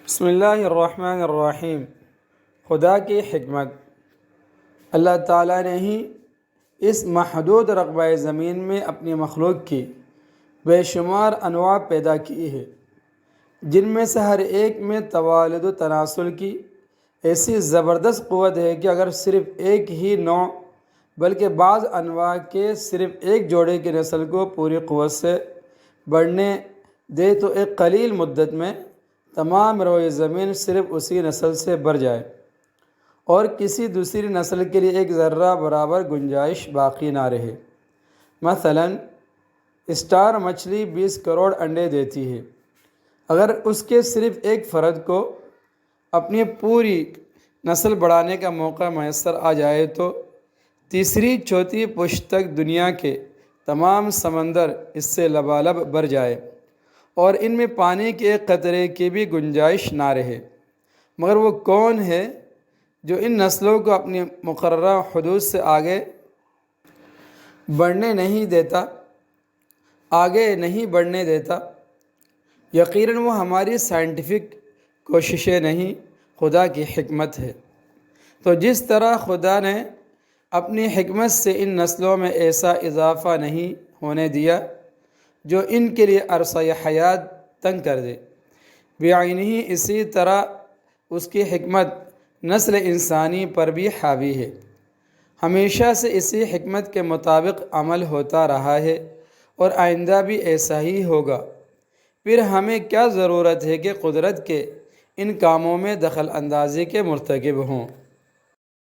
بسم اللہ الرحمن الرحیم۔ خدا کی حکمت، اللہ تعالیٰ نے ہی اس محدود رقبہ زمین میں اپنی مخلوق کی بے شمار انواع پیدا کی ہے، جن میں سے ہر ایک میں توالد و تناسل کی ایسی زبردست قوت ہے کہ اگر صرف ایک ہی نوع بلکہ بعض انواع کے صرف ایک جوڑے کی نسل کو پوری قوت سے بڑھنے دے تو ایک قلیل مدت میں تمام روئے زمین صرف اسی نسل سے بھر جائے اور کسی دوسری نسل کے لیے ایک ذرہ برابر گنجائش باقی نہ رہے۔ مثلا اسٹار مچھلی 20 کروڑ انڈے دیتی ہے۔ اگر اس کے صرف ایک فرد کو اپنی پوری نسل بڑھانے کا موقع میسر آ جائے تو تیسری چوتھی پشت تک دنیا کے تمام سمندر اس سے لبالب بھر جائے اور ان میں پانی کے ایک قطرے کی بھی گنجائش نہ رہے، مگر وہ کون ہے جو ان نسلوں کو اپنی مقررہ حدود سے آگے بڑھنے نہیں بڑھنے دیتا؟ یقیناً وہ ہماری سائنٹیفک کوششیں نہیں، خدا کی حکمت ہے۔ تو جس طرح خدا نے اپنی حکمت سے ان نسلوں میں ایسا اضافہ نہیں ہونے دیا جو ان کے لیے عرصہ حیات تنگ کر دے، بعینہ اسی طرح اس کی حکمت نسل انسانی پر بھی حاوی ہے۔ ہمیشہ سے اسی حکمت کے مطابق عمل ہوتا رہا ہے اور آئندہ بھی ایسا ہی ہوگا۔ پھر ہمیں کیا ضرورت ہے کہ قدرت کے ان کاموں میں دخل اندازی کے مرتکب ہوں؟